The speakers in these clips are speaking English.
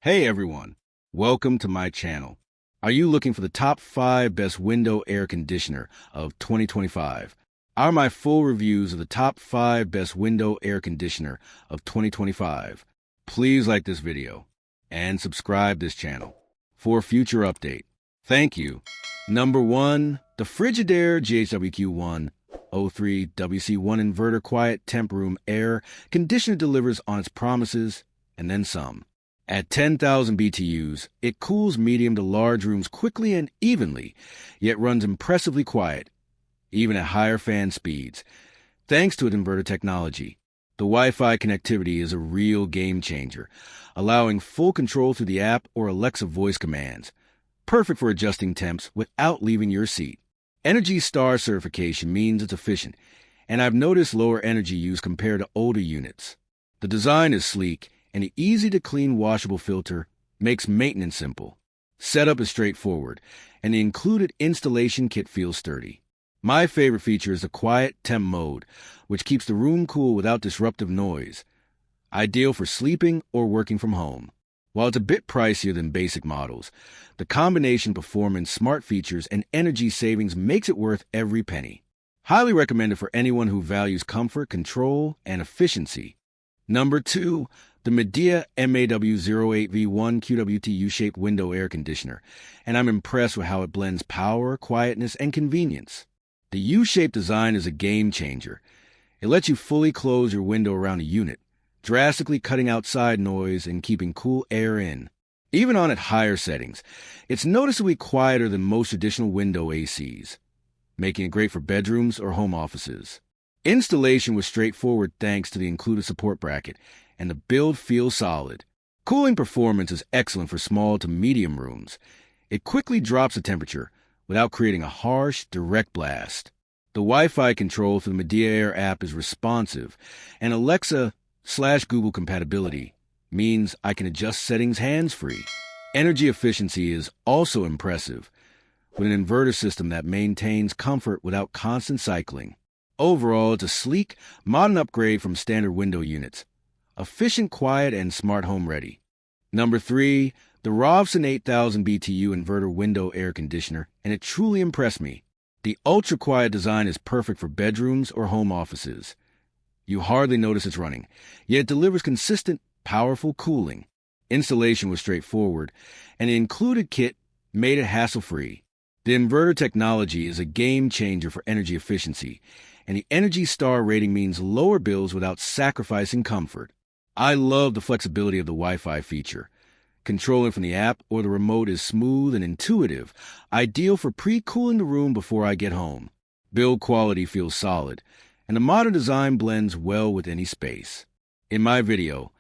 Hey everyone, welcome to my channel. Are you looking for the top 5 best window air conditioner of 2025? Are my full reviews of the top 5 best window air conditioner of 2025? Please like this video and subscribe this channel for future update. Thank you. Number 1, the Frigidaire GHWQ1 03 WC1 Inverter Quiet Temp Room Air Conditioner delivers on its promises and then some. At 10,000 BTUs, it cools medium to large rooms quickly and evenly, yet runs impressively quiet, even at higher fan speeds. Thanks to its inverter technology, the Wi-Fi connectivity is a real game changer, allowing full control through the app or Alexa voice commands. Perfect for adjusting temps without leaving your seat. Energy Star certification means it's efficient, and I've noticed lower energy use compared to older units. The design is sleek, and the easy-to-clean washable filter makes maintenance simple. Setup is straightforward, and the included installation kit feels sturdy. My favorite feature is the quiet temp mode, which keeps the room cool without disruptive noise. Ideal for sleeping or working from home. While it's a bit pricier than basic models, the combination of performance, smart features, and energy savings makes it worth every penny. Highly recommended for anyone who values comfort, control, and efficiency. Number 2, the Midea MAW08V1 QWT U-shaped window air conditioner, and I'm impressed with how it blends power, quietness, and convenience. The U-shaped design is a game changer. It lets you fully close your window around a unit, drastically cutting outside noise and keeping cool air in. Even on at higher settings, it's noticeably quieter than most traditional window ACs, making it great for bedrooms or home offices. Installation was straightforward thanks to the included support bracket, and the build feels solid. Cooling performance is excellent for small to medium rooms. It quickly drops the temperature without creating a harsh, direct blast. The Wi-Fi control through the Midea Air app is responsive, and Alexa/Google compatibility means I can adjust settings hands-free. Energy efficiency is also impressive, with an inverter system that maintains comfort without constant cycling. Overall, it's a sleek, modern upgrade from standard window units. Efficient, quiet, and smart home ready. Number 3, the ROVSUN 8000 BTU inverter window air conditioner, and it truly impressed me. The ultra-quiet design is perfect for bedrooms or home offices. You hardly notice it's running, yet it delivers consistent, powerful cooling. Installation was straightforward, and the included kit made it hassle-free. The inverter technology is a game changer for energy efficiency, and the Energy Star rating means lower bills without sacrificing comfort. I love the flexibility of the Wi-Fi feature. Controlling from the app or the remote is smooth and intuitive, ideal for pre-cooling the room before I get home. Build quality feels solid, and the modern design blends well with any space. In my video,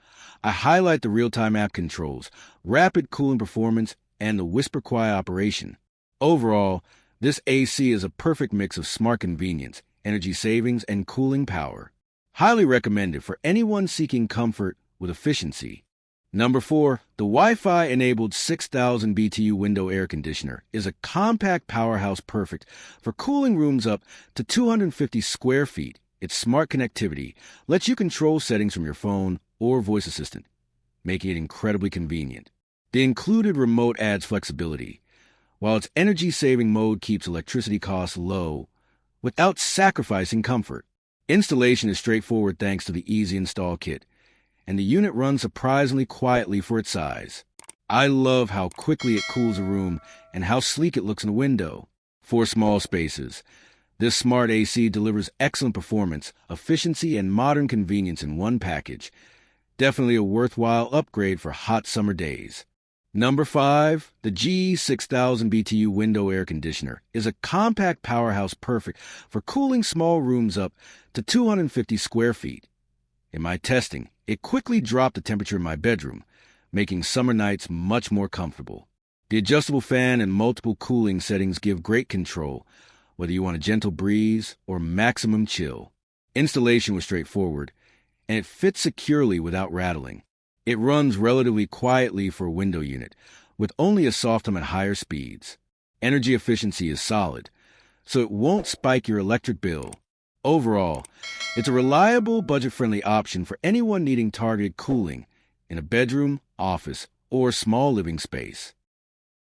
I highlight the real-time app controls, rapid cooling performance, and the whisper quiet operation. Overall, this AC is a perfect mix of smart convenience, energy savings, and cooling power. Highly recommended for anyone seeking comfort with efficiency. Number 4, the Wi-Fi enabled 6000 BTU window air conditioner is a compact powerhouse perfect for cooling rooms up to 250 square feet. Its smart connectivity lets you control settings from your phone or voice assistant, making it incredibly convenient. The included remote adds flexibility, while its energy-saving mode keeps electricity costs low without sacrificing comfort. Installation is straightforward thanks to the easy install kit, and the unit runs surprisingly quietly for its size. I love how quickly it cools a room and how sleek it looks in the window. For small spaces, this smart AC delivers excellent performance, efficiency, and modern convenience in one package. Definitely a worthwhile upgrade for hot summer days. Number 5, the G6000 BTU window air conditioner is a compact powerhouse perfect for cooling small rooms up to 250 square feet. In my testing, it quickly dropped the temperature in my bedroom, making summer nights much more comfortable. The adjustable fan and multiple cooling settings give great control, whether you want a gentle breeze or maximum chill. Installation was straightforward, and it fits securely without rattling. It runs relatively quietly for a window unit, with only a soft hum at higher speeds. Energy efficiency is solid, so it won't spike your electric bill. Overall, it's a reliable, budget-friendly option for anyone needing targeted cooling in a bedroom, office, or small living space.